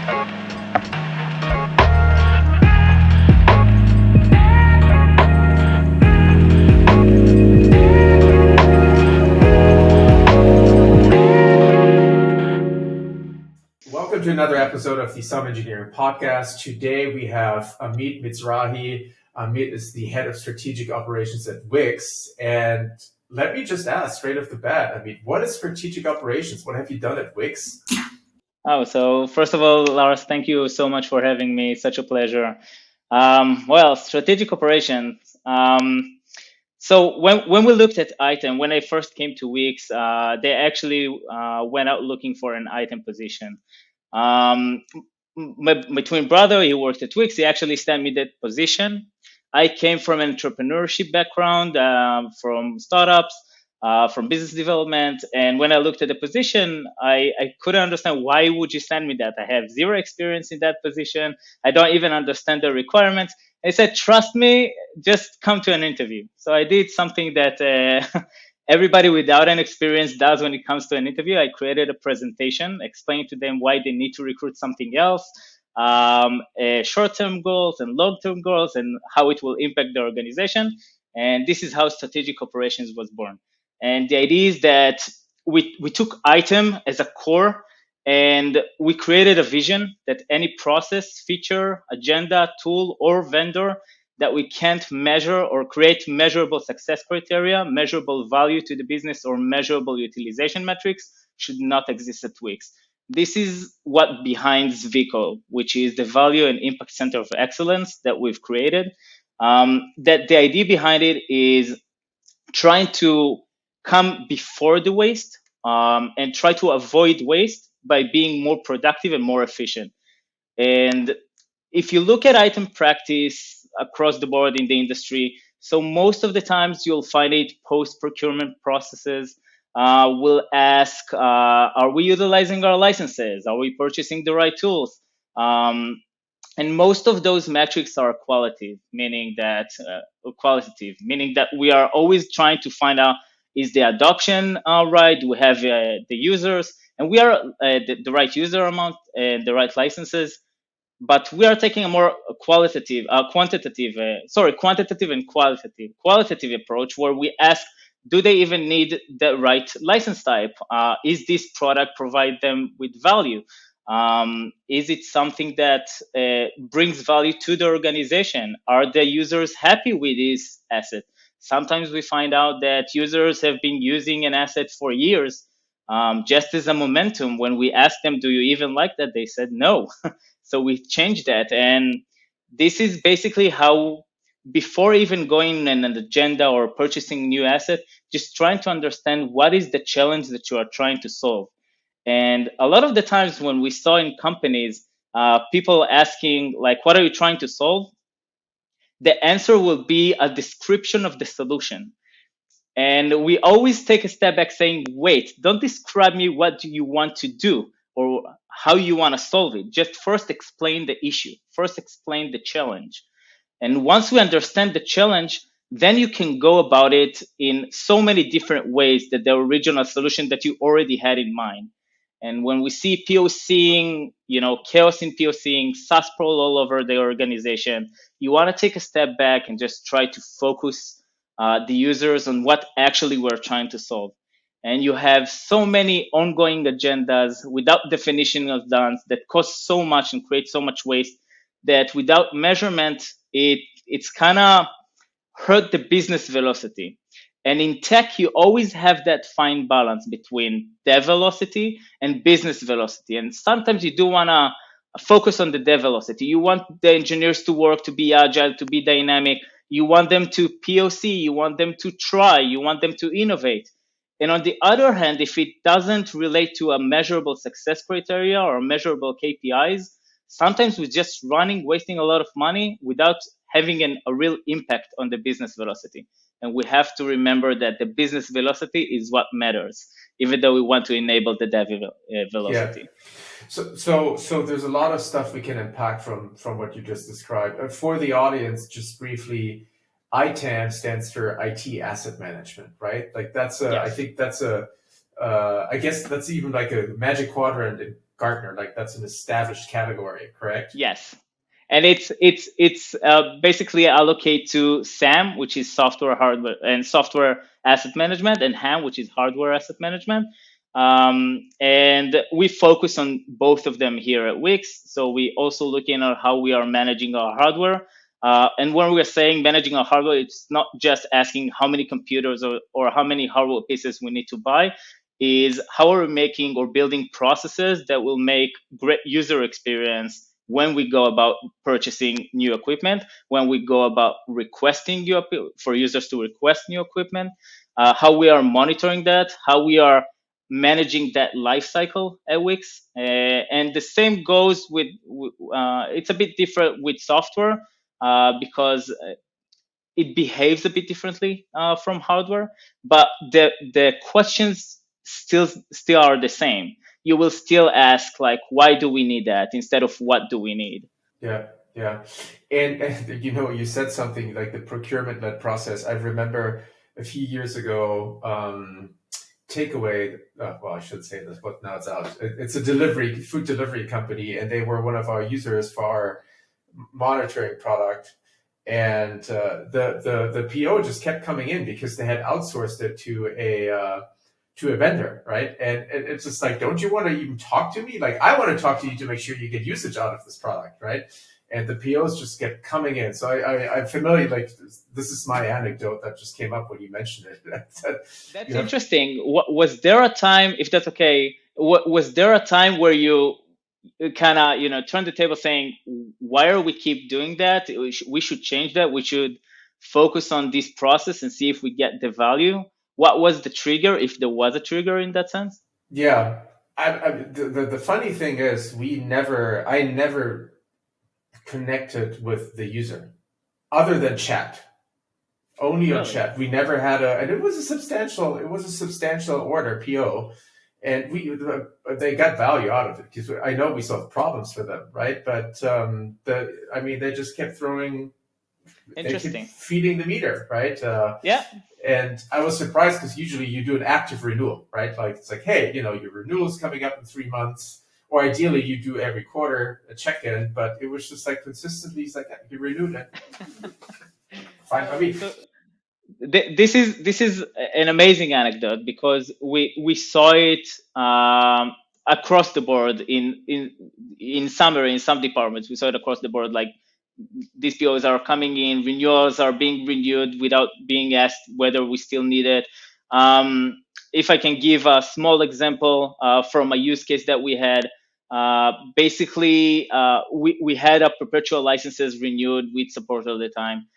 Welcome to another episode of the Some Engineering Podcast. Today we have Amit Mizrahi. Amit is the head of strategic operations at Wix. And let me just ask straight off the bat, Amit, what is strategic operations? What have you done at Wix? So first of all, Lars, thank you so much for having me. Such a pleasure. Strategic operations. So when we looked at ITAM, when I first came to Wix, they actually went out looking for an ITAM position. My twin brother, he worked at Wix. He actually sent me that position. I came from an entrepreneurship background, from startups, from business development. And when I looked at the position, I couldn't understand why would you send me that. I have zero experience in that position. I don't even understand the requirements. I said, trust me, just come to an interview. So I did something that everybody without an experience does when it comes to an interview. I created a presentation, explained to them why they need to recruit something else, short-term goals and long-term goals, and how it will impact the organization. And this is how strategic operations was born. And the idea is that we took ITAM as a core, and we created a vision that any process, feature, agenda, tool, or vendor that we can't measure or create measurable success criteria, measurable value to the business, or measurable utilization metrics should not exist at Wix. This is what behind Zvico, which is the value and impact center of excellence that we've created. That the idea behind it is trying to come before the waste and try to avoid waste by being more productive and more efficient. And if you look at ITAM practice across the board in the industry, so most of the times you'll find it post-procurement processes. We'll ask, are we utilizing our licenses? Are we purchasing the right tools? And most of those metrics are qualitative, meaning that we are always trying to find out, is the adoption right? Do we have the users? And we are the right user amount and the right licenses. But we are taking a more quantitative and qualitative approach, where we ask, do they even need the right license type? Is this product provide them with value? Is it something that brings value to the organization? Are the users happy with this asset? Sometimes we find out that users have been using an asset for years, just as a momentum. When we asked them, do you even like that? They said no. So we changed that. And this is basically how, before even going on an agenda or purchasing new asset, just trying to understand what is the challenge that you are trying to solve. And a lot of the times when we saw in companies, people asking, like, what are you trying to solve? The answer will be a description of the solution. And we always take a step back saying, wait, don't describe me what do you want to do or how you want to solve it. Just first explain the issue, first explain the challenge. And once we understand the challenge, then you can go about it in so many different ways that the original solution that you already had in mind. And when we see POCing, chaos in POCing, SaaS sprawl all over the organization, you want to take a step back and just try to focus the users on what actually we're trying to solve. And you have so many ongoing agendas without definition of done that cost so much and create so much waste that without measurement, it's kind of hurt the business velocity. And in tech, you always have that fine balance between dev velocity and business velocity. And sometimes you do want to focus on the dev velocity. You want the engineers to work, to be agile, to be dynamic. You want them to POC. You want them to try. You want them to innovate. And on the other hand, if it doesn't relate to a measurable success criteria or measurable KPIs, sometimes we're just wasting a lot of money without having a real impact on the business velocity. And we have to remember that the business velocity is what matters, even though we want to enable the dev velocity. Yeah. So there's a lot of stuff we can unpack from what you just described. For the audience, just briefly, ITAM stands for IT Asset Management, right? Like that's Yes. I think that's I guess that's even like a Magic Quadrant Gartner. Like that's an established category, correct? Yes, and it's basically allocate to SAM, which is software, hardware, and software asset management, and HAM, which is hardware asset management. And we focus on both of them here at Wix. So we also looking at how we are managing our hardware. And when we're saying managing our hardware, it's not just asking how many computers or how many hardware pieces we need to buy, is how are we making or building processes that will make great user experience when we go about purchasing new equipment, when we go about requesting for users to request new equipment, how we are monitoring that, how we are managing that life cycle at Wix. And the same goes with, it's a bit different with software because it behaves a bit differently from hardware, but the questions still are the same. You will still ask like, why do we need that instead of what do we need? Yeah, yeah. And you said something like the procurement-led process. I remember a few years ago, Takeaway, well, I should say this, but now it's out. It's a food delivery company, and they were one of our users for our monitoring product. And the PO just kept coming in because they had outsourced it to a vendor, right? And it's just like, don't you want to even talk to me? Like, I want to talk to you to make sure you get usage out of this product, right? And the POs just kept coming in. So I'm familiar, like, this is my anecdote that just came up when you mentioned it. That's interesting. Was there a time, if that's okay, was there a time where you kind of, turn the table saying, why are we keep doing that? We should change that. We should focus on this process and see if we get the value. What was the trigger, if there was a trigger in that sense? Yeah. The funny thing is, I never connected with the user other than chat, only on Really? chat. We never had and it was a substantial order PO, and they got value out of it because I know we solved problems for them, right? But they just kept Interesting. feeding the meter, right? Yeah. And I was surprised because usually you do an active renewal, right? Like it's like, hey, your renewal is coming up in 3 months, or ideally you do every quarter a check-in. But it was just like consistently, it's like you renewed it. Fine by me. So this is an amazing anecdote because we saw it across the board in summary in some departments. We saw it across the board, like these POs are coming in, renewals are being renewed without being asked whether we still need it. If I can give a small example from a use case that we had, basically we had a perpetual licenses renewed with support all the time.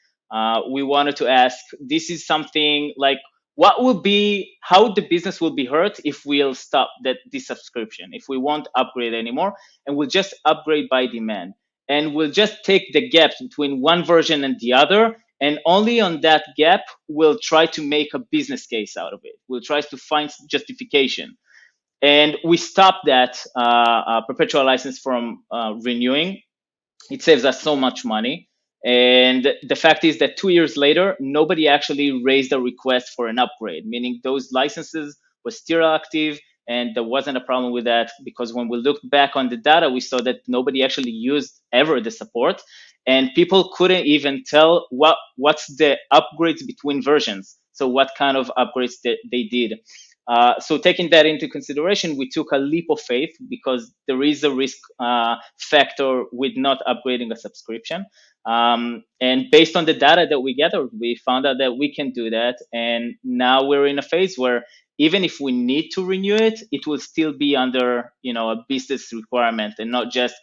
We wanted to ask, this is something like, what will be, how the business will be hurt if we'll stop this subscription, if we won't upgrade anymore, and we'll just upgrade by demand. And we'll just take the gap between one version and the other, and only on that gap, we'll try to make a business case out of it. We'll try to find justification. And we stopped that perpetual license from renewing. It saves us so much money. And the fact is that 2 years later, nobody actually raised a request for an upgrade, meaning those licenses were still active and there wasn't a problem with that, because when we looked back on the data, we saw that nobody actually used ever the support, and people couldn't even tell what's the upgrades between versions. So what kind of upgrades they did. So taking that into consideration, we took a leap of faith because there is a risk factor with not upgrading a subscription. And based on the data that we gathered, we found out that we can do that. And now we're in a phase where even if we need to renew it, it will still be under a business requirement and not just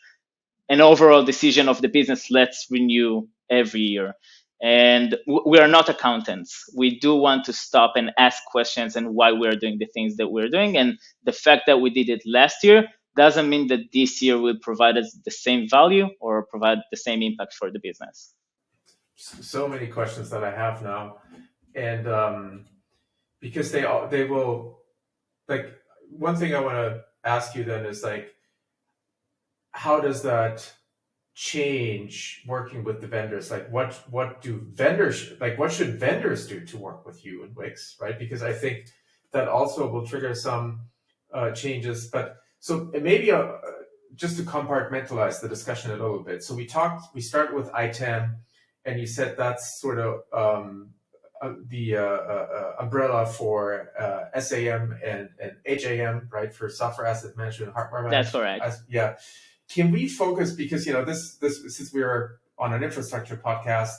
an overall decision of the business. Let's renew every year. And we are not accountants. We do want to stop and ask questions and why we're doing the things that we're doing. And the fact that we did it last year doesn't mean that this year will provide us the same value or provide the same impact for the business. So many questions that I have now. And because they will, like, one thing I want to ask you then is like, how does that change working with the vendors? Like what do vendors, like what should vendors do to work with you in Wix, right? Because I think that also will trigger some changes. But So maybe just to compartmentalize the discussion a little bit. So we start with ITAM, and you said that's sort of the umbrella for SAM and HAM, right? For software asset management, hardware management. That's correct. Yeah. Can we focus, because this since we're on an infrastructure podcast,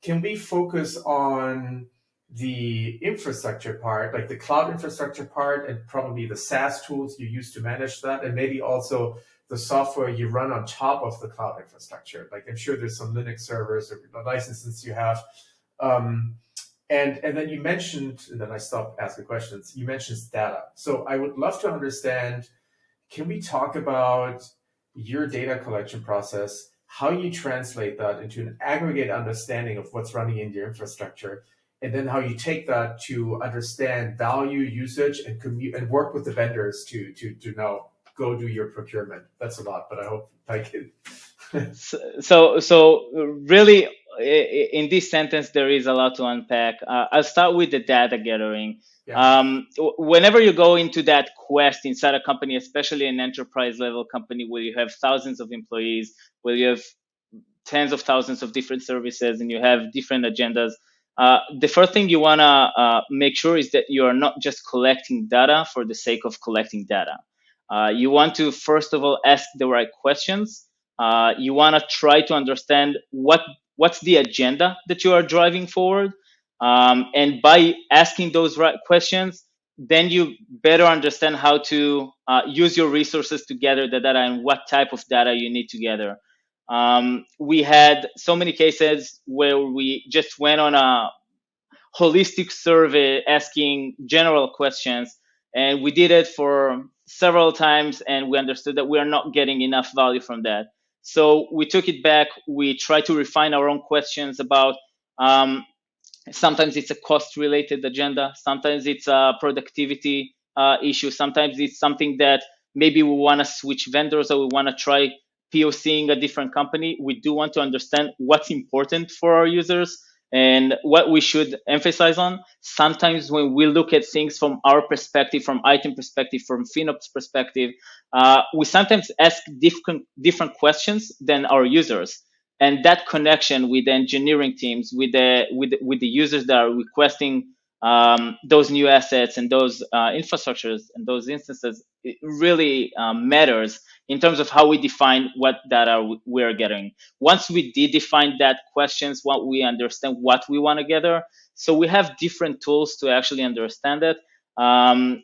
can we focus on the infrastructure part, like the cloud infrastructure part, and probably the SaaS tools you use to manage that, and maybe also the software you run on top of the cloud infrastructure? Like, I'm sure there's some Linux servers or licenses you have. And then you mentioned, and then I stopped asking questions, you mentioned data. So I would love to understand, can we talk about your data collection process, how you translate that into an aggregate understanding of what's running in your infrastructure, and then how you take that to understand value, usage, and work with the vendors to now go do your procurement? That's a lot, but I hope I can. So really, in this sentence, there is a lot to unpack. I'll start with the data gathering. Yeah. Whenever you go into that quest inside a company, especially an enterprise level company where you have thousands of employees, where you have tens of thousands of different services and you have different agendas, the first thing you want to make sure is that you are not just collecting data for the sake of collecting data. You want to, first of all, ask the right questions. You want to try to understand what's the agenda that you are driving forward. And by asking those right questions, then you better understand how to use your resources to gather the data and what type of data you need to gather. We had so many cases where we just went on a holistic survey asking general questions, and we did it for several times, and we understood that we are not getting enough value from that. So we took it back. We tried to refine our own questions about sometimes it's a cost related agenda, sometimes it's a productivity issue, sometimes it's something that maybe we want to switch vendors or we want to try POCing a different company. We do want to understand what's important for our users and what we should emphasize on. Sometimes when we look at things from our perspective, from ITAM perspective, from FinOps perspective, we sometimes ask different questions than our users. And that connection with the engineering teams, with the users that are requesting those new assets and those infrastructures and those instances, it really matters in terms of how we define what data we're getting. Once we did define that questions, what we understand what we want to gather, so we have different tools to actually understand it.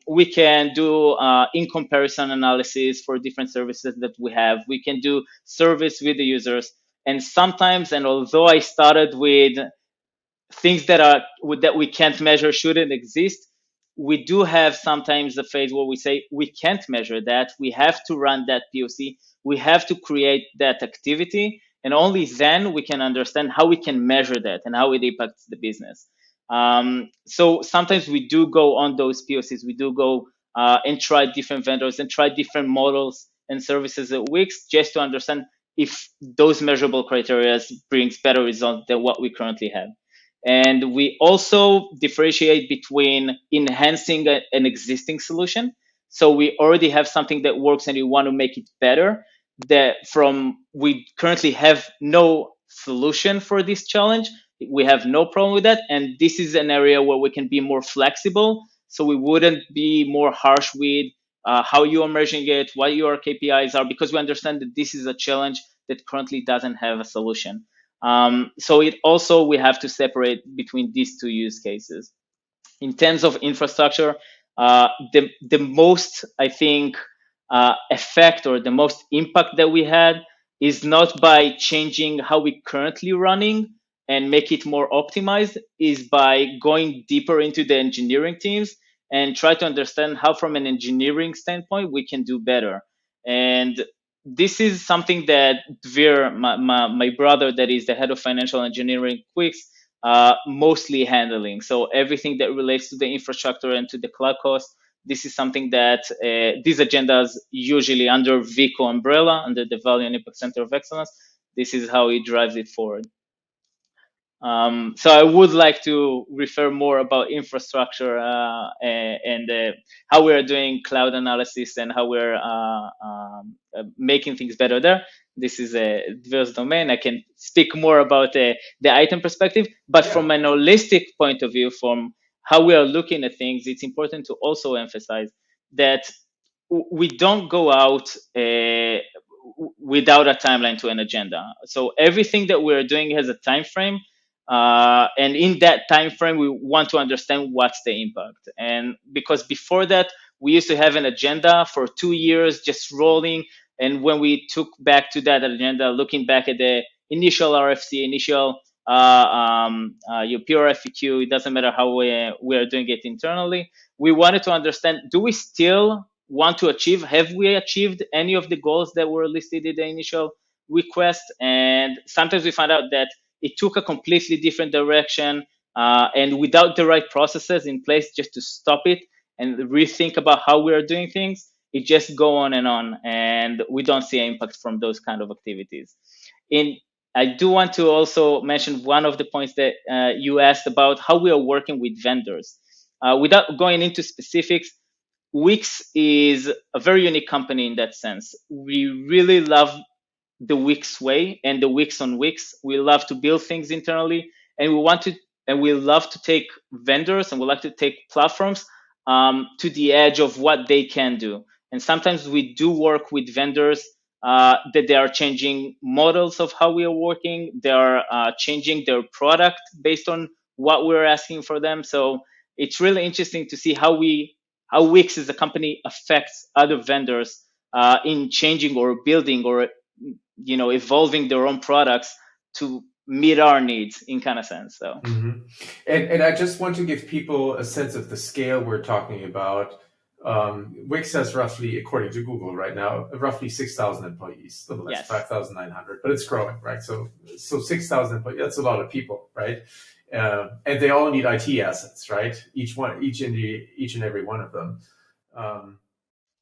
We can do in comparison analysis for different services that we have. We can do service with the users. And sometimes, and although I started with things that we can't measure shouldn't exist, we do have sometimes a phase where we say we can't measure that. We have to run that POC. We have to create that activity, and only then we can understand how we can measure that and how it impacts the business. So sometimes we do go on those POCs. We do go and try different vendors and try different models and services at Wix just to understand if those measurable criteria brings better results than what we currently have. And we also differentiate between enhancing an existing solution. So we already have something that works and we want to make it better. We currently have no solution for this challenge. We have no problem with that. And this is an area where we can be more flexible. So we wouldn't be more harsh with how you are measuring it, what your KPIs are, because we understand that this is a challenge that currently doesn't have a solution. So we have to separate between these two use cases. In terms of infrastructure, the most, I think, effect or the most impact that we had is not by changing how we currently running and make it more optimized, is by going deeper into the engineering teams and try to understand how from an engineering standpoint we can do better. And this is something that Dvir, my brother that is the head of financial engineering Quix, mostly handling. So everything that relates to the infrastructure and to the cloud cost, this is something that these agendas usually under VICO umbrella, under the Value and Impact Center of Excellence. This is how he drives it forward. So I would like to refer more about infrastructure and how we are doing cloud analysis and how we're making things better there. This is a diverse domain. I can speak more about the item perspective, but Yeah. from an holistic point of view, from how we are looking at things, it's important to also emphasize that we don't go out without a timeline to an agenda. So everything that we're doing has a time frame, and in that time frame, we want to understand what's the impact. And because before that, we used to have an agenda for 2 years just rolling. And when we took back to that agenda, looking back at the initial RFC, initial your pure FAQ, it doesn't matter how we are doing it internally. We wanted to understand, do we still want to achieve? Have we achieved any of the goals that were listed in the initial request? And sometimes we find out that it took a completely different direction, and without the right processes in place just to stop it and rethink about how we are doing things, it just go on, and we don't see an impact from those kind of activities. In I do want to also mention one of the points that you asked about how we are working with vendors. Without going into specifics, Wix is a very unique company in that sense. We really love the Wix way and the Wix on Wix. We love to build things internally, and we love to take vendors and we like to take platforms to the edge of what they can do. And sometimes we do work with vendors that they are changing models of how we are working. They are changing their product based on what we're asking for them. So it's really interesting to see how Wix as a company affects other vendors in changing or building or evolving their own products to meet our needs in kind of sense. So And I just want to give people a sense of the scale we're talking about. Wix has roughly, according to Google right now, roughly 6,000 employees, a little less, yes, 5,900, but it's growing, right? So 6,000 employees, that's a lot of people, right? And they all need IT assets, right? Each and every one of them.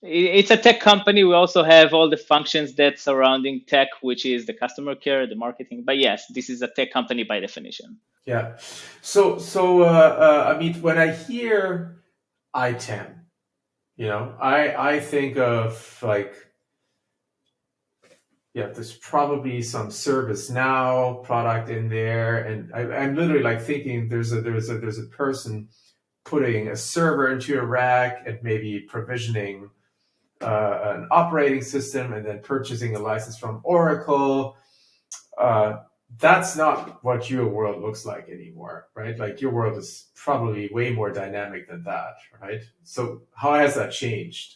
It's a tech company. We also have all the functions that surrounding tech, which is the customer care, the marketing. But yes, this is a tech company by definition. Yeah. I mean, when I hear ITAM, I think of like, yeah, there's probably some ServiceNow product in there, and I'm literally like thinking there's a person putting a server into a rack and maybe provisioning an operating system and then purchasing a license from Oracle. That's not what your world looks like anymore, right? Like your world is probably way more dynamic than that, right? So how has that changed?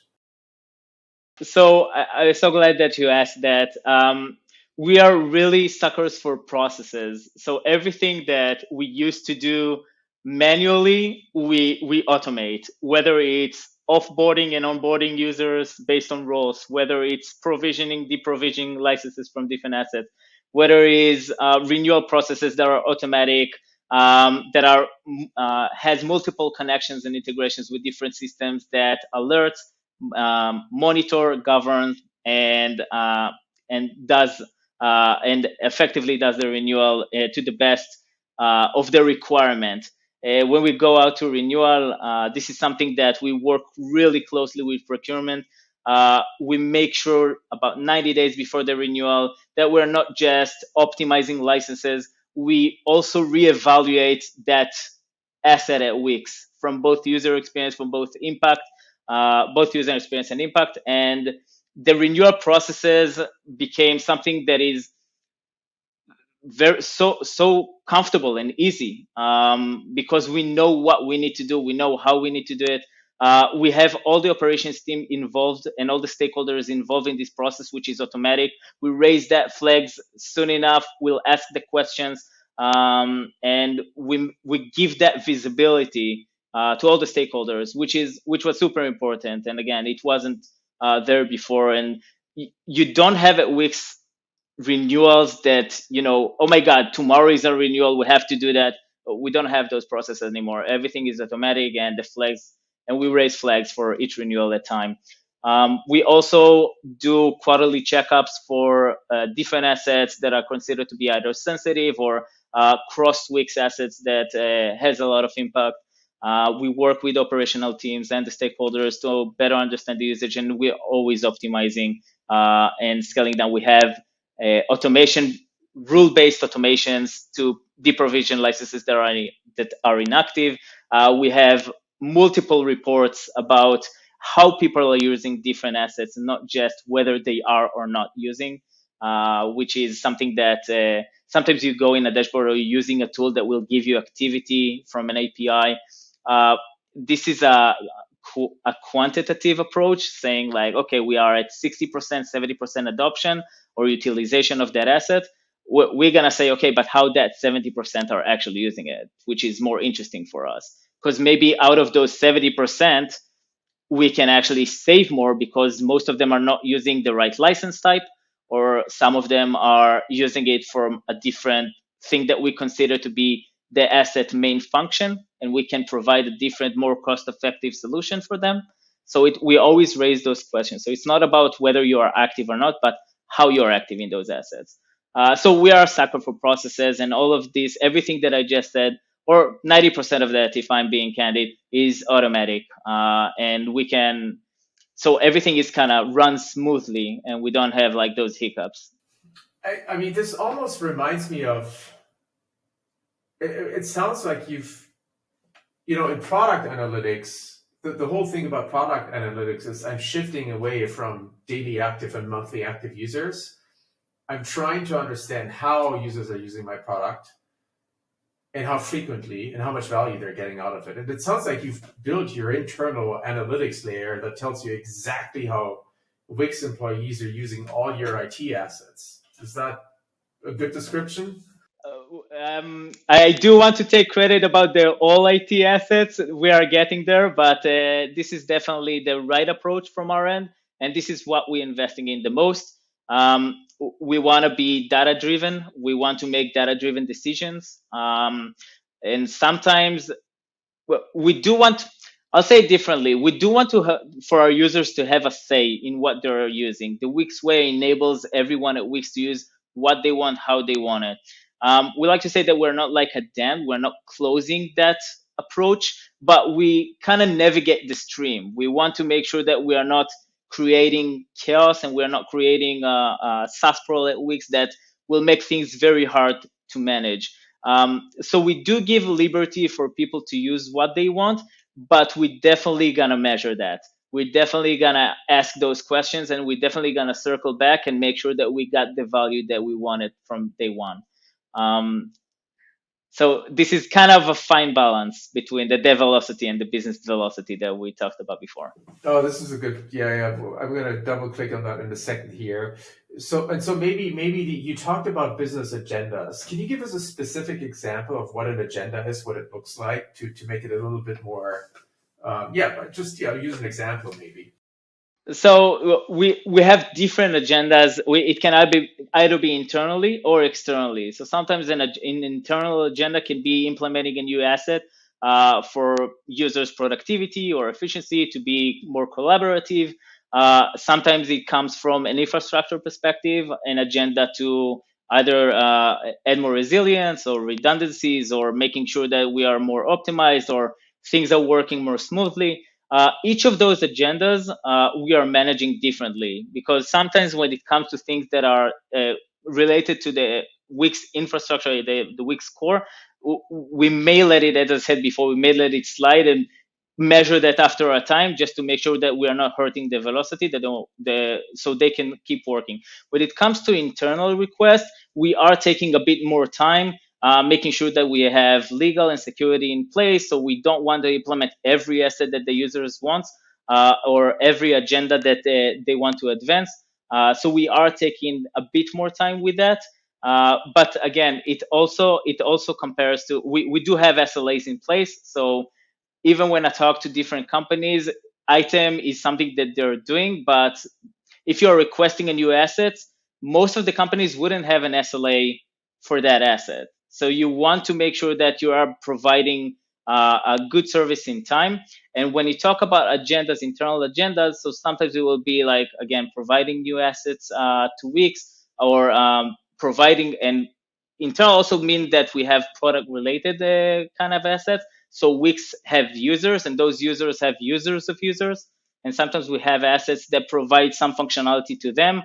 So I'm so glad that you asked that. We are really suckers for processes. So everything that we used to do manually, we automate. Whether it's offboarding and onboarding users based on roles, whether it's provisioning, deprovisioning licenses from different assets, whether it's renewal processes that are automatic, that are has multiple connections and integrations with different systems that alerts, monitor, govern, and does and effectively does the renewal to the best of the requirement. When we go out to renewal, this is something that we work really closely with procurement. We make sure about 90 days before the renewal that we're not just optimizing licenses. We also reevaluate that asset at Wix from both user experience, from both user experience and impact. And the renewal processes became something that is very so comfortable and easy, because we know what we need to do, we know how we need to do it. We have all the operations team involved and all the stakeholders involved in this process, which is automatic. We raise that flags soon enough, we'll ask the questions, and we give that visibility to all the stakeholders, which was super important. And again, it wasn't there before. And you don't have at Wix renewals that, oh my god, tomorrow is a renewal, we have to do that. We don't have those processes anymore. Everything is automatic, and the flags, and we raise flags for each renewal at time. We also do quarterly checkups for different assets that are considered to be either sensitive or cross Wix assets that has a lot of impact. We work with operational teams and the stakeholders to better understand the usage, and we're always optimizing and scaling down. We have automation, rule-based automations to deprovision licenses that are inactive. We have multiple reports about how people are using different assets, and not just whether they are or not using, which is something that sometimes you go in a dashboard or you're using a tool that will give you activity from an API. This is a quantitative approach, saying like, okay, we are at 60%, 70% adoption or utilization of that asset. We're going to say, okay, but how that 70% are actually using it, which is more interesting for us. Because maybe out of those 70%, we can actually save more because most of them are not using the right license type, or some of them are using it from a different thing that we consider to be the asset main function, and we can provide a different, more cost-effective solution for them. So we always raise those questions. So it's not about whether you are active or not, but how you are active in those assets. So we are a sucker for processes, and all of this, everything that I just said, or 90% of that, if I'm being candid, is automatic. And we can, so everything is kind of runs smoothly and we don't have like those hiccups. I mean, this almost reminds me of, it sounds like in product analytics, the whole thing about product analytics is I'm shifting away from daily active and monthly active users. I'm trying to understand how users are using my product and how frequently and how much value they're getting out of it. And it sounds like you've built your internal analytics layer that tells you exactly how Wix employees are using all your IT assets. Is that a good description? I do want to take credit about the all IT assets. We are getting there, but this is definitely the right approach from our end. And this is what we're investing in the most. We want to be data driven. We want to make data driven decisions. And sometimes we do want, I'll say it differently. We do want to for our users to have a say in what they're using. The Wix way enables everyone at Wix to use what they want, how they want it. We like to say that we're not like a dam. We're not closing that approach, but we kind of navigate the stream. We want to make sure that we are not creating chaos and we're not creating a SaaS sprawl at Wix that will make things very hard to manage. So we do give liberty for people to use what they want, but we're definitely gonna measure that. We're definitely gonna ask those questions, and we're definitely gonna circle back and make sure that we got the value that we wanted from day one. So this is kind of a fine balance between the dev velocity and the business velocity that we talked about before. Oh, this is a good, yeah. I'm going to double click on that in a second here. So maybe you talked about business agendas. Can you give us a specific example of what an agenda is, what it looks like, to make it a little bit more, use an example maybe. So we have different agendas. It can either be internally or externally. So sometimes an internal agenda can be implementing a new asset for users' productivity or efficiency to be more collaborative. Sometimes it comes from an infrastructure perspective, an agenda to either add more resilience or redundancies, or making sure that we are more optimized or things are working more smoothly. Each of those agendas we are managing differently, because sometimes when it comes to things that are related to the Wix infrastructure, the Wix core, we may let it, as I said before, we may let it slide and measure that after a time, just to make sure that we are not hurting the velocity, so they can keep working. When it comes to internal requests, we are taking a bit more time, making sure that we have legal and security in place. So we don't want to implement every asset that the users want, or every agenda that they want to advance. So we are taking a bit more time with that. But again, it also compares to, we do have SLAs in place. So even when I talk to different companies, ITAM is something that they're doing. But if you're requesting a new asset, most of the companies wouldn't have an SLA for that asset. So you want to make sure that you are providing a good service in time. And when you talk about agendas, internal agendas, so sometimes it will be like, again, providing new assets to Wix, or providing and internal also mean that we have product related kind of assets. So Wix have users, and those users have users of users. And sometimes we have assets that provide some functionality to them.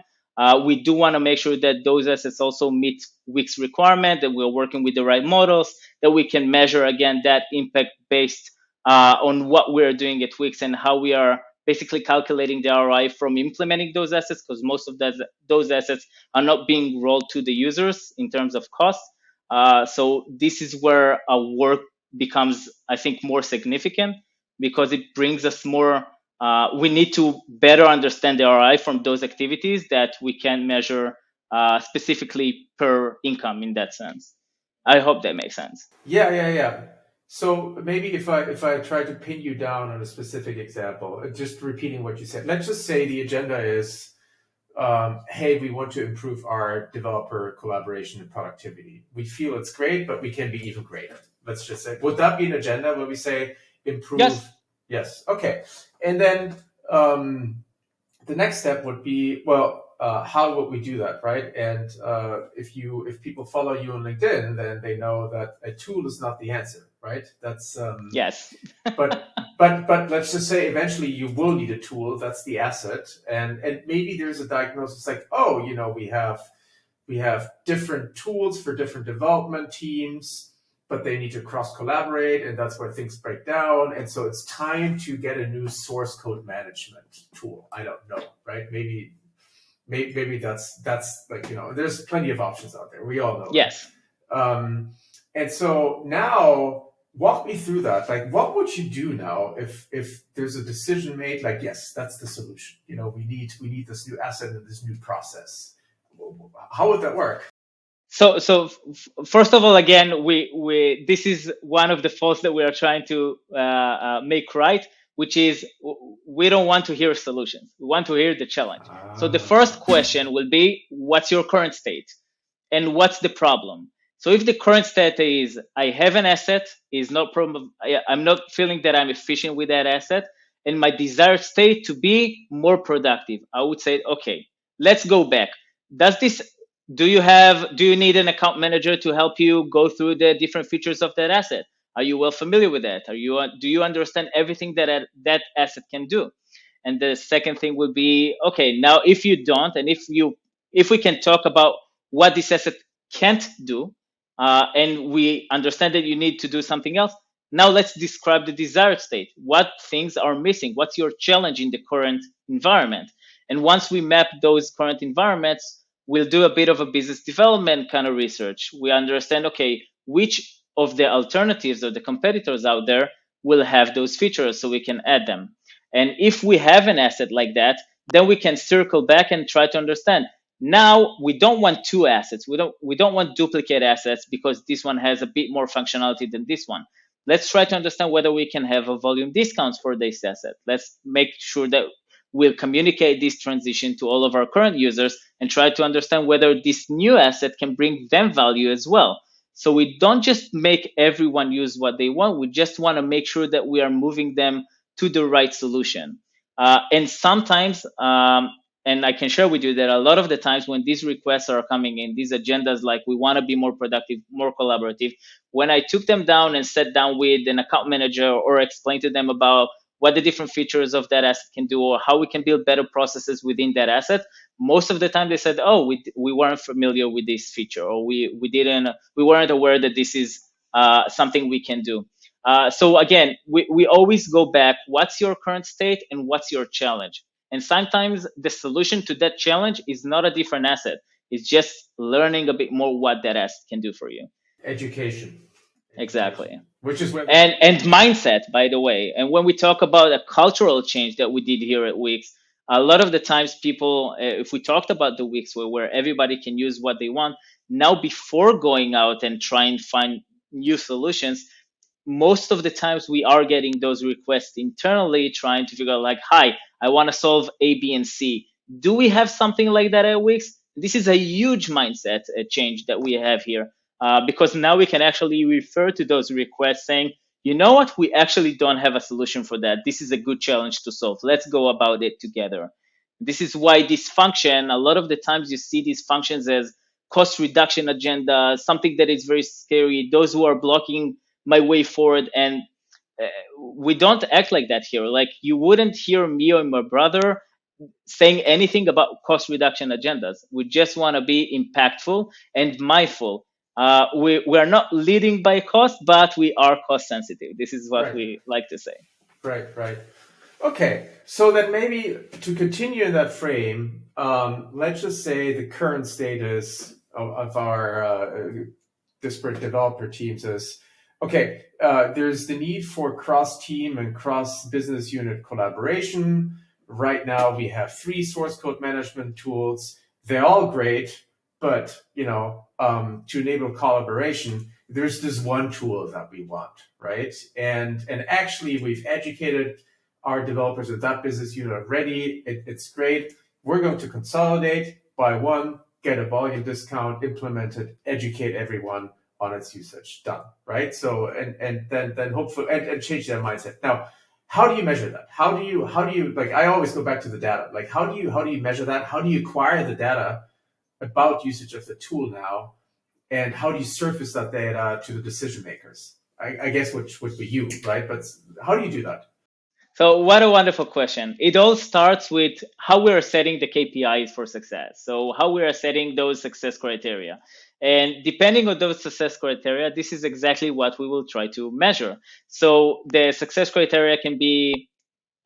We do want to make sure that those assets also meet Wix requirement, that we're working with the right models, that we can measure again that impact based on what we're doing at Wix and how we are basically calculating the ROI from implementing those assets, because most of those assets are not being rolled to the users in terms of cost. So this is where our work becomes, I think, more significant, because it brings us more. We need to better understand the ROI from those activities that we can measure specifically per income in that sense. I hope that makes sense. Yeah. So maybe if I try to pin you down on a specific example, just repeating what you said. Let's just say the agenda is, hey, we want to improve our developer collaboration and productivity. We feel it's great, but we can be even greater. Let's just say, would that be an agenda where we say improve? Yes. Yes. Okay. And then the next step would be, well, how would we do that, right? And if people follow you on LinkedIn, then they know that a tool is not the answer, right? That's Yes. but let's just say eventually you will need a tool. That's the asset, and maybe there's a diagnosis like, oh, we have different tools for different development teams, but they need to cross collaborate, and that's where things break down. And so it's time to get a new source code management tool. I don't know, right? Maybe that's like, there's plenty of options out there. We all know. Yes. And so now walk me through that. Like, what would you do now if there's a decision made? Like, yes, that's the solution. We need this new asset and this new process. How would that work? So first of all, again, we this is one of the faults that we are trying to make right, which is we don't want to hear solutions. We want to hear the challenge. So the first question will be, what's your current state, and what's the problem? So if the current state is, I have an asset, is no problem, I'm not feeling that I'm efficient with that asset, and my desired state to be more productive, I would say, okay, let's go back. Do you need an account manager to help you go through the different features of that asset? Are you well familiar with that? Do you understand everything that asset can do? And the second thing would be, okay, now if you don't, and if we can talk about what this asset can't do, and we understand that you need to do something else, now let's describe the desired state. What things are missing? What's your challenge in the current environment? And once we map those current environments, we'll do a bit of a business development kind of research. We understand, okay, which of the alternatives or the competitors out there will have those features so we can add them. And if we have an asset like that, then we can circle back and try to understand. Now we don't want two assets. We don't want duplicate assets because this one has a bit more functionality than this one. Let's try to understand whether we can have a volume discounts for this asset. Let's make sure that we'll communicate this transition to all of our current users and try to understand whether this new asset can bring them value as well. So we don't just make everyone use what they want. We just want to make sure that we are moving them to the right solution. And sometimes, and I can share with you that a lot of the times when these requests are coming in, these agendas like we want to be more productive, more collaborative, when I took them down and sat down with an account manager or explained to them about what the different features of that asset can do or how we can build better processes within that asset, most of the time they said, oh, we weren't familiar with this feature, or we weren't aware that this is something we can do. So again, we always go back, what's your current state and what's your challenge? And sometimes the solution to that challenge is not a different asset. It's just learning a bit more what that asset can do for you. Education. Exactly. Which is where and mindset, by the way. And when we talk about a cultural change that we did here at Wix, a lot of the times people, if we talked about the Wix where everybody can use what they want, now before going out and trying to find new solutions, most of the times we are getting those requests internally trying to figure out like, hi, I want to solve A, B, and C. Do we have something like that at Wix? This is a huge mindset change that we have here. Because now we can actually refer to those requests saying, you know what, we actually don't have a solution for that. This is a good challenge to solve. Let's go about it together. This is why this function, a lot of the times you see these functions as cost reduction agenda, something that is very scary, those who are blocking my way forward. And we don't act like that here. Like, you wouldn't hear me or my brother saying anything about cost reduction agendas. We just want to be impactful and mindful. We are not leading by cost, but we are cost sensitive. This is what Right. we like to say. Right. Okay, so then maybe to continue in that frame, let's just say the current status of our disparate developer teams is, okay, there's the need for cross-team and cross-business unit collaboration. Right now we have 3 source code management tools. They're all great, but to enable collaboration, there's this one tool that we want, right? And actually we've educated our developers at that business unit already. It's great. We're going to consolidate, buy one, get a volume discount, implement it, educate everyone on its usage. Done, right? So and then hopefully and change their mindset. Now, how do you measure that? How do you like? I always go back to the data. Like, how do you measure that? How do you acquire the data about usage of the tool now, and how do you surface that data to the decision makers? I guess which would be you, right? But how do you do that? So what a wonderful question. It all starts with how we are setting the KPIs for success. So how we are setting those success criteria. And depending on those success criteria, this is exactly what we will try to measure. So the success criteria can be,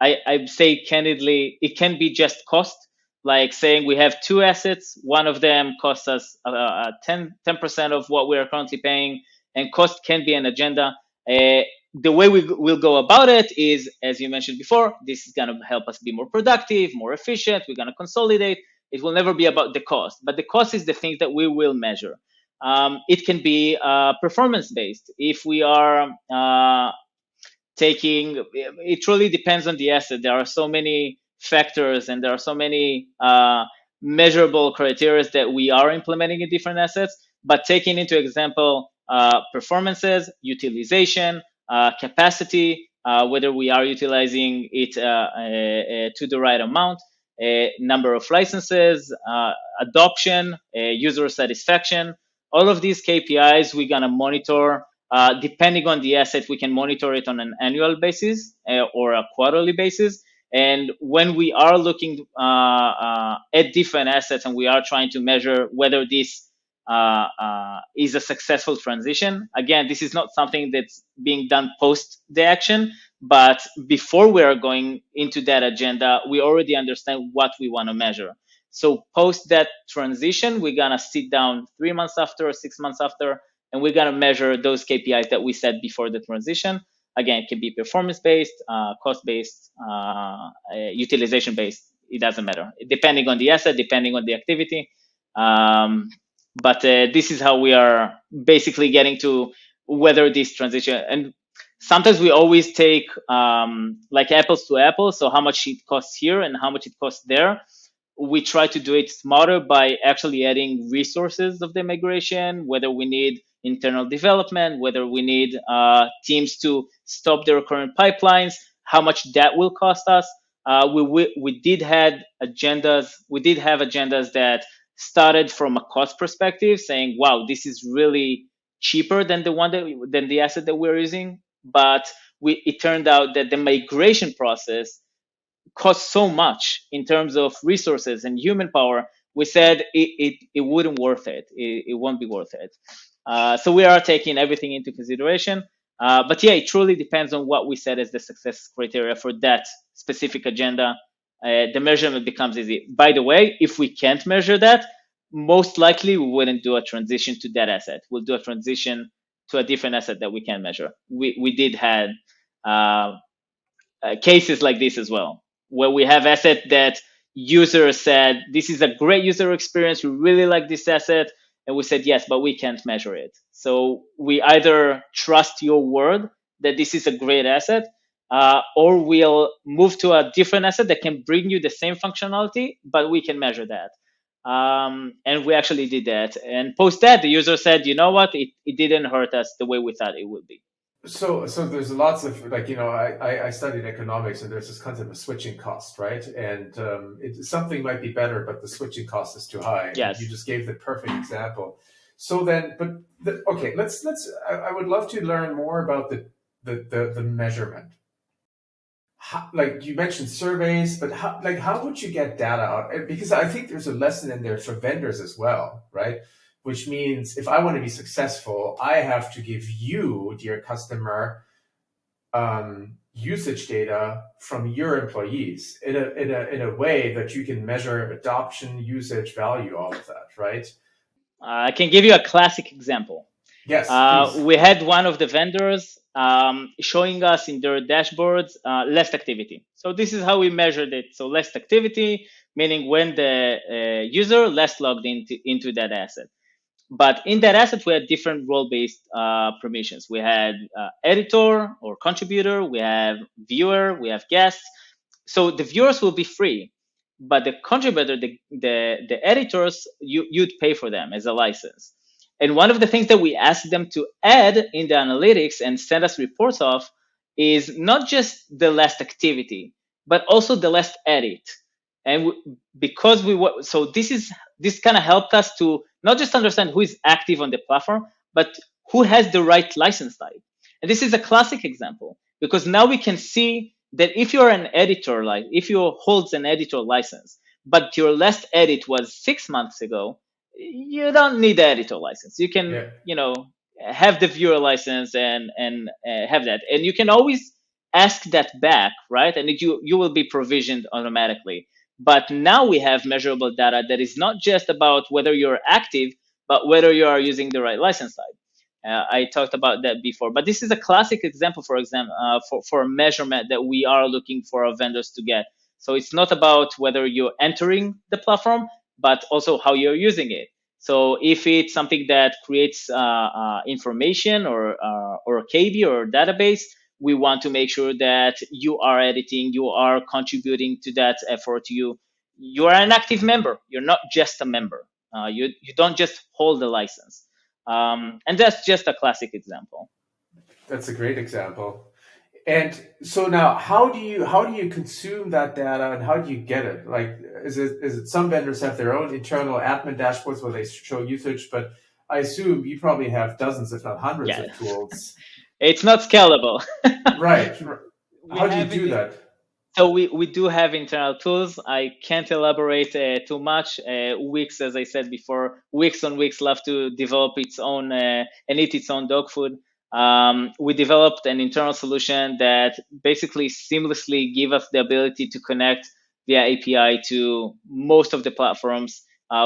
I say candidly, it can be just cost, like saying we have 2 assets, one of them costs us 10% of what we are currently paying, and cost can be an agenda. The way we will go about it is, as you mentioned before, this is going to help us be more productive, more efficient. We're going to consolidate. It will never be about the cost, but the cost is the thing that we will measure. It can be performance based. If we are taking, it really depends on the asset. There are so many factors and there are so many measurable criteria that we are implementing in different assets, but taking into example performances, utilization, capacity, whether we are utilizing it to the right amount, number of licenses, adoption, user satisfaction. All of these KPIs we're going to monitor. Depending on the asset, we can monitor it on an annual basis or a quarterly basis. And when we are looking at different assets and we are trying to measure whether this is a successful transition, again, this is not something that's being done post the action, but before we are going into that agenda, we already understand what we want to measure. So post that transition, we're going to sit down 3 months after or 6 months after, and we're going to measure those KPIs that we set before the transition. Again, it can be performance-based, cost-based, utilization-based. It doesn't matter, depending on the asset, depending on the activity. But this is how we are basically getting to whether this transition. And sometimes we always take like apples to apples. So how much it costs here and how much it costs there. We try to do it smarter by actually adding resources of the migration, whether we need internal development, whether we need teams to stop their current pipelines, how much that will cost us. We did have agendas that started from a cost perspective, saying, "Wow, this is really cheaper than the asset that we're using." But it turned out that the migration process costs so much in terms of resources and human power. We said it wouldn't worth it. It won't be worth it. So we are taking everything into consideration. But yeah, it truly depends on what we set as the success criteria for that specific agenda. The measurement becomes easy. By the way, if we can't measure that, most likely we wouldn't do a transition to that asset. We'll do a transition to a different asset that we can measure. We did have cases like this as well, where we have asset that users said, this is a great user experience, we really like this asset, and we said yes, but we can't measure it. So we either trust your word that this is a great asset, or we'll move to a different asset that can bring you the same functionality, but we can measure that. And we actually did that. And post that, the user said, you know what, it didn't hurt us the way we thought it would be. So there's lots of I studied economics, and there's this concept of switching cost, right? And something might be better, but the switching cost is too high. And you Yes. just gave the perfect example. So then, okay, let's. I would love to learn more about the measurement. Like you mentioned surveys, but how would you get data out? Because I think there's a lesson in there for vendors as well, right? Which means if I want to be successful, I have to give you, dear customer, usage data from your employees in a way that you can measure adoption, usage, value, all of that, right? I can give you a classic example. Yes, please. We had one of the vendors showing us in their dashboards less activity. So this is how we measured it. So less activity, meaning when the user less logged into that asset. But in that asset, we had different role-based permissions. We had editor or contributor, we have viewer, we have guests. So the viewers will be free, but the contributor, the editors, you'd pay for them as a license. And one of the things that we asked them to add in the analytics and send us reports of is not just the last activity, but also the last edit. And because so this kind of helped us to not just understand who is active on the platform, but who has the right license type. And this is a classic example because now we can see that if you're an editor, like if you hold an editor license, but your last edit was 6 months ago, you don't need the editor license. You can, Yeah. have the viewer license and have that, and you can always ask that back, right? And you will be provisioned automatically. But now we have measurable data that is not just about whether you're active, but whether you are using the right license type. I talked about that before, but this is a classic example, for example, for measurement that we are looking for our vendors to get. So it's not about whether you're entering the platform, but also how you're using it. So if it's something that creates information or a KB or database, we want to make sure that you are editing, you are contributing to that effort. You are an active member. You're not just a member. You don't just hold the license. And that's just a classic example. That's a great example. And so now, how do you consume that data, and how do you get it? Like, is it some vendors have their own internal admin dashboards where they show usage, but I assume you probably have dozens, if not hundreds, Yeah, of tools. it's not scalable. Right. we How do you have do it. that? So we do have internal tools. I can't elaborate too much. Wix, as I said before, Wix on Wix love to develop its own and eat its own dog food. We developed an internal solution that basically seamlessly give us the ability to connect via API to most of the platforms.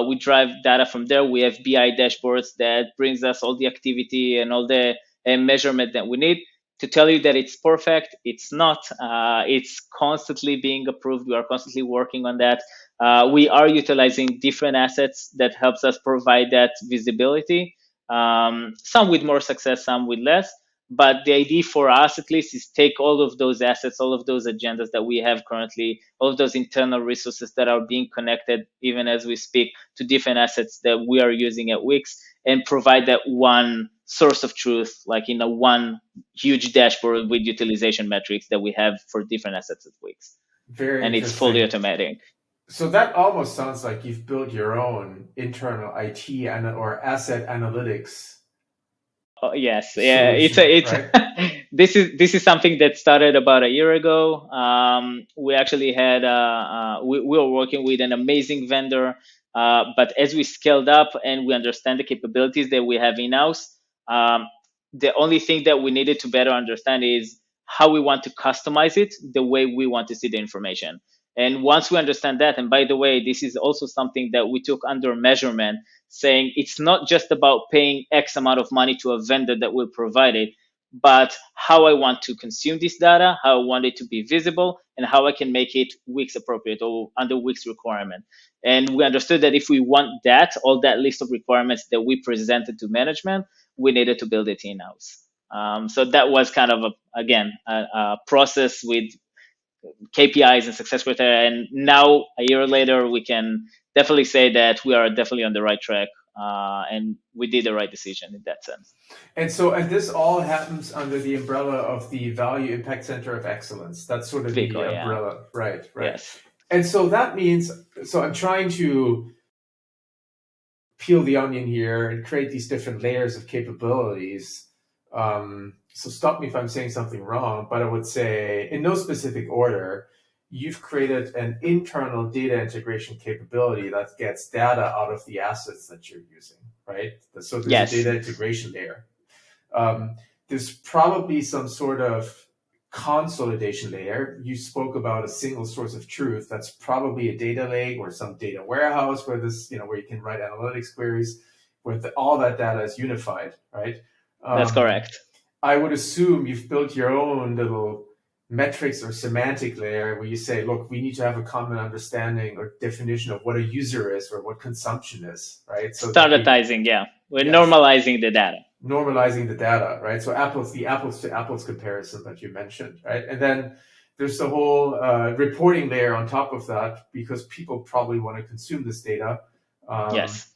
We drive data from there. We have BI dashboards that brings us all the activity and all the measurement that we need. To tell you that it's perfect, it's not. It's constantly being approved. We are constantly working on that. We are utilizing different assets that helps us provide that visibility. Some with more success, some with less. But the idea for us, at least, is take all of those assets, all of those agendas that we have currently, all of those internal resources that are being connected, even as we speak, to different assets that we are using at Wix, and provide that one source of truth, like in a one huge dashboard with utilization metrics that we have for different assets at Wix. Very And it's fully interesting. automatic. So that almost sounds like you've built your own internal IT or asset analytics Oh, yes, yeah, solution, it's right? this is something that started about a year ago. We actually had we were working with an amazing vendor, but as we scaled up and we understand the capabilities that we have in house, the only thing that we needed to better understand is how we want to customize it the way we want to see the information. And once we understand that, and by the way, this is also something that we took under measurement, saying it's not just about paying X amount of money to a vendor that will provide it, but how I want to consume this data, how I want it to be visible, and how I can make it Wix appropriate or under Wix requirement. And we understood that if we want that, all that list of requirements that we presented to management, we needed to build it in-house. So that was kind of, again, a process with KPIs and success criteria. And now, a year later, we can definitely say that we are definitely on the right track and we did the right decision in that sense. And so, and this all happens under the umbrella of the Value Impact Center of Excellence. That's sort of the umbrella, right? Yes. And so that means, so I'm trying to peel the onion here and create these different layers of capabilities. So stop me if I'm saying something wrong, but I would say in no specific order, you've created an internal data integration capability that gets data out of the assets that you're using, right? So there's a data integration layer. There's probably some sort of consolidation layer. You spoke about a single source of truth. That's probably a data lake or some data warehouse where this, where you can write analytics queries, where all that data is unified, right? That's correct. I would assume you've built your own little metrics or semantic layer where you say, look, we need to have a common understanding or definition of what a user is or what consumption is, right? So standardizing, we're normalizing the data. Normalizing the data, right? So the apples to apples comparison that you mentioned, right? And then there's the whole reporting layer on top of that, because people probably want to consume this data. Yes.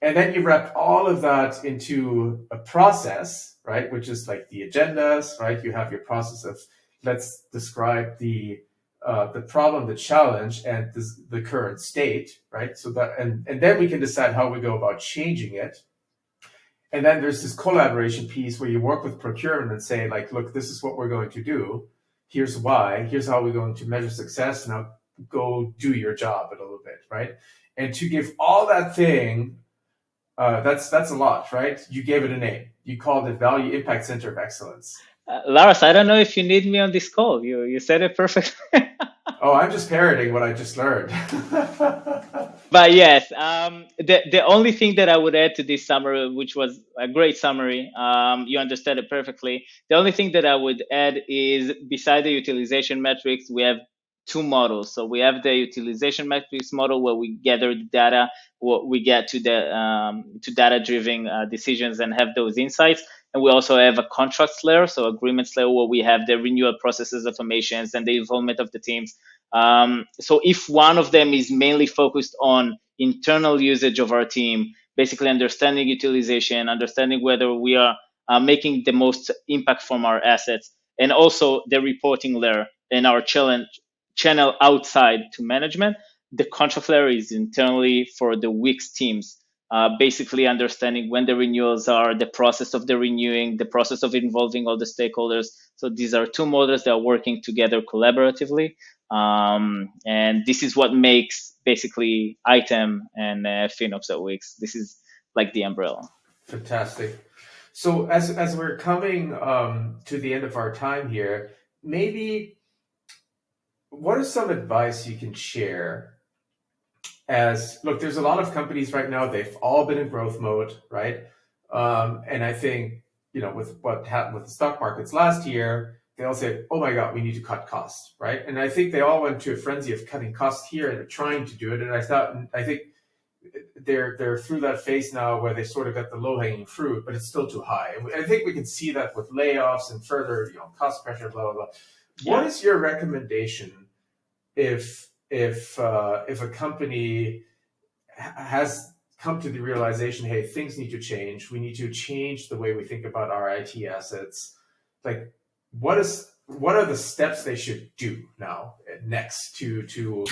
And then you wrap all of that into a process, right? Which is like the agendas, right? You have your process of, let's describe the problem, the challenge, and the current state, right? So that, and then we can decide how we go about changing it. And then there's this collaboration piece where you work with procurement and say, like, look, this is what we're going to do. Here's why. Here's how we're going to measure success. Now go do your job a little bit, right? And to give all that thing, that's a lot, right? You gave it a name. You called it Value Impact Center of Excellence. Lars, I don't know if you need me on this call. You said it perfectly. Oh, I'm just parroting what I just learned. But yes, the only thing that I would add to this summary, which was a great summary, you understood it perfectly. The only thing that I would add is, beside the utilization metrics, we have two models. So we have the utilization metrics model where we gather the data, we get to the to data-driven decisions and have those insights. And we also have a contracts layer, so agreements layer, where we have the renewal processes, automations, and the involvement of the teams. So if one of them is mainly focused on internal usage of our team, basically understanding utilization, understanding whether we are making the most impact from our assets, and also the reporting layer and our channel outside to management, the contract layer is internally for the Wix teams. Basically understanding when the renewals are, the process of the renewing, the process of involving all the stakeholders. So these are two models that are working together collaboratively. And this is what makes basically ITAM and FinOps at Wix. This is like the umbrella. Fantastic. So as we're coming to the end of our time here, maybe what is some advice you can share? Look, there's a lot of companies right now, they've all been in growth mode, right? And I think, with what happened with the stock markets last year, they all said, oh my God, we need to cut costs, right? And I think they all went to a frenzy of cutting costs here and they're trying to do it. And I think they're through that phase now where they sort of got the low-hanging fruit, but it's still too high. And I think we can see that with layoffs and further, cost pressure, blah, blah, blah. Yeah. What is your recommendation if a company has come to the realization, hey, things need to change. We need to change the way we think about our IT assets. Like, what are the steps they should do next to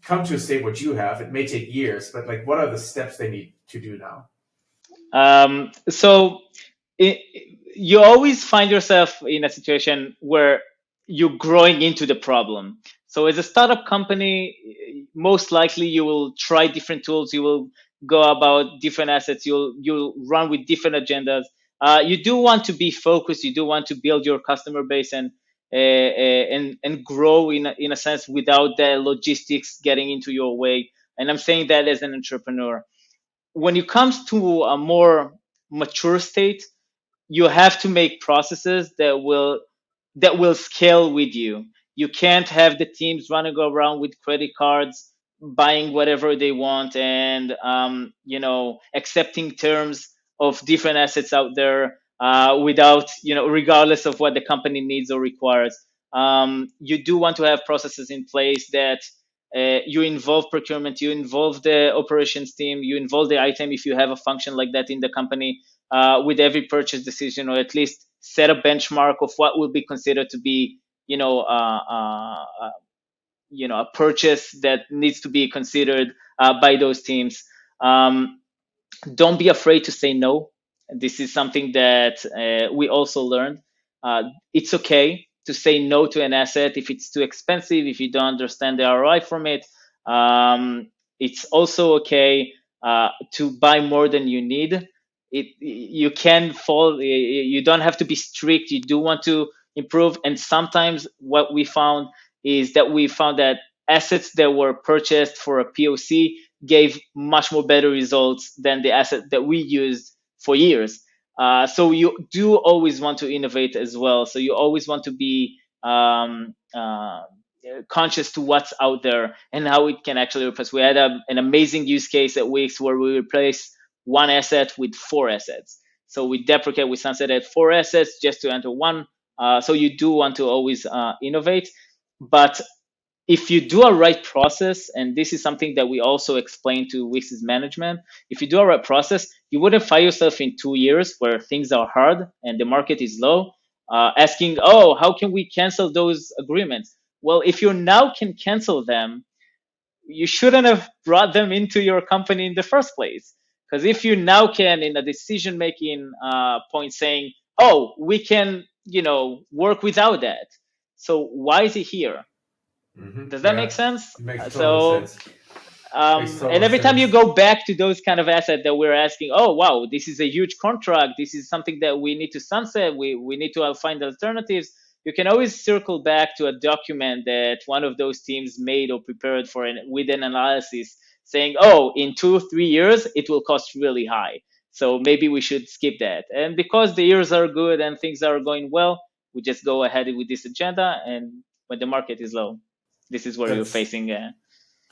come to a state what you have? It may take years, but like, what are the steps they need to do now? You always find yourself in a situation where you're growing into the problem. So as a startup company, most likely you will try different tools. You will go about different assets. You'll run with different agendas. You do want to be focused. You do want to build your customer base and grow in a sense without the logistics getting into your way. And I'm saying that as an entrepreneur. When it comes to a more mature state, you have to make processes that will scale with you. You can't have the teams running around with credit cards, buying whatever they want, and accepting terms of different assets out there without, regardless of what the company needs or requires. You do want to have processes in place that you involve procurement, you involve the operations team, you involve the ITAM if you have a function like that in the company with every purchase decision, or at least set a benchmark of what will be considered to be, a purchase that needs to be considered by those teams. Don't be afraid to say no. This is something that we also learned. It's okay to say no to an asset if it's too expensive, if you don't understand the ROI from it. It's also okay to buy more than you need. You can fall. You don't have to be strict. You do want to improve. And sometimes what we found is that assets that were purchased for a POC gave much more better results than the asset that we used for years. So you do always want to innovate as well. So you always want to be conscious to what's out there and how it can actually replace. We had an amazing use case at Wix where we replaced one asset with 4 assets. So we sunsetted 4 assets just to enter one. So you do want to always innovate. But if you do a right process, and this is something that we also explain to Wix's management, if you do a right process, you wouldn't find yourself in 2 years where things are hard and the market is low, asking, oh, how can we cancel those agreements? Well, if you now can cancel them, you shouldn't have brought them into your company in the first place. Because if you now can, in a decision-making point, saying, oh, we can, work without that. So why is it here? Mm-hmm. Does that make sense? It makes total sense. And every time you go back to those kind of assets that we're asking, oh, wow, this is a huge contract. This is something that we need to sunset. We need to find alternatives. You can always circle back to a document that one of those teams made or prepared with an analysis saying, oh, in 2-3 years, it will cost really high. So maybe we should skip that. And because the years are good and things are going well, we just go ahead with this agenda. And when the market is low, this is where you're facing.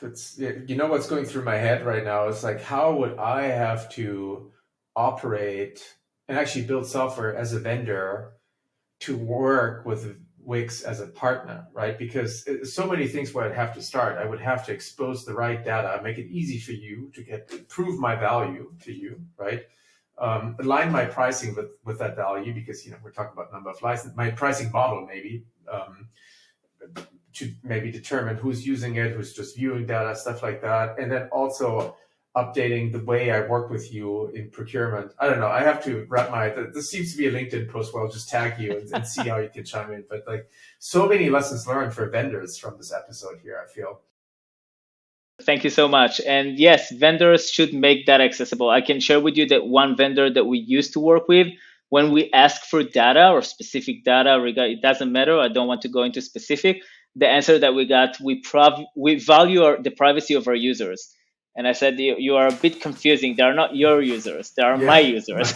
That's what's going through my head right now is like, how would I have to operate and actually build software as a vendor to work with Wix as a partner, right? Because so many things where I'd have to start. I would have to expose the right data, make it easy for you to prove my value to you, right? Align my pricing with that value, because we're talking about number of licenses, my pricing model maybe. To maybe determine who's using it, who's just viewing data, stuff like that. And then also updating the way I work with you in procurement. I don't know. I have to this seems to be a LinkedIn post where I'll just tag you and see how you can chime in. But like, so many lessons learned for vendors from this episode here, I feel. Thank you so much. And yes, vendors should make that accessible. I can share with you that one vendor that we used to work with, when we ask for data or specific data, it doesn't matter. I don't want to go into specific. The answer that we got, we value the privacy of our users. And I said, you are a bit confusing. They are not your users. They are my users.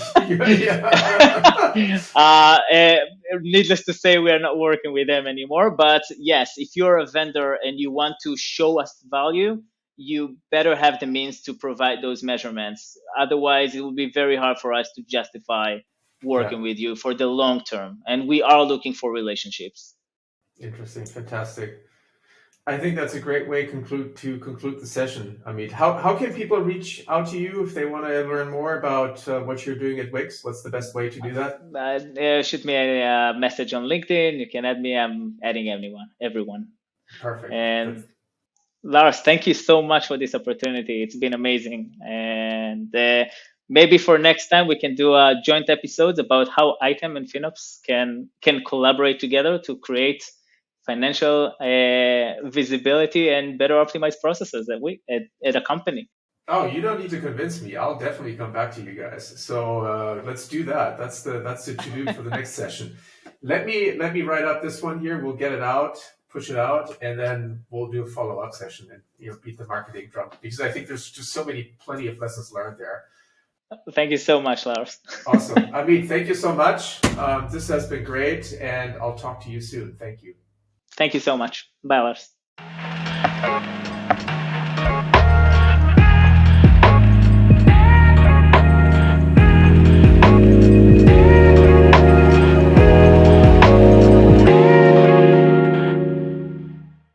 Needless to say, we are not working with them anymore. But yes, if you're a vendor and you want to show us value, you better have the means to provide those measurements. Otherwise, it will be very hard for us to justify working with you for the long term. And we are looking for relationships. Interesting. Fantastic. I think that's a great way to conclude the session. Amit, how can people reach out to you if they want to learn more about what you're doing at Wix? What's the best way to do that? Shoot me a message on LinkedIn. You can add me. I'm adding everyone. Perfect. And Lars, thank you so much for this opportunity. It's been amazing. And maybe for next time we can do a joint episodes about how ITAM and FinOps can collaborate together to create financial visibility and better optimized processes at a company. Oh, you don't need to convince me. I'll definitely come back to you guys. So let's do that. That's the to-do for the next session. Let me write up this one here. We'll get it out, push it out, and then we'll do a follow-up session and beat the marketing drum, because I think there's just plenty of lessons learned there. Thank you so much, Lars. Awesome. Amit, thank you so much. This has been great, and I'll talk to you soon. Thank you. Thank you so much. Bye, Lars.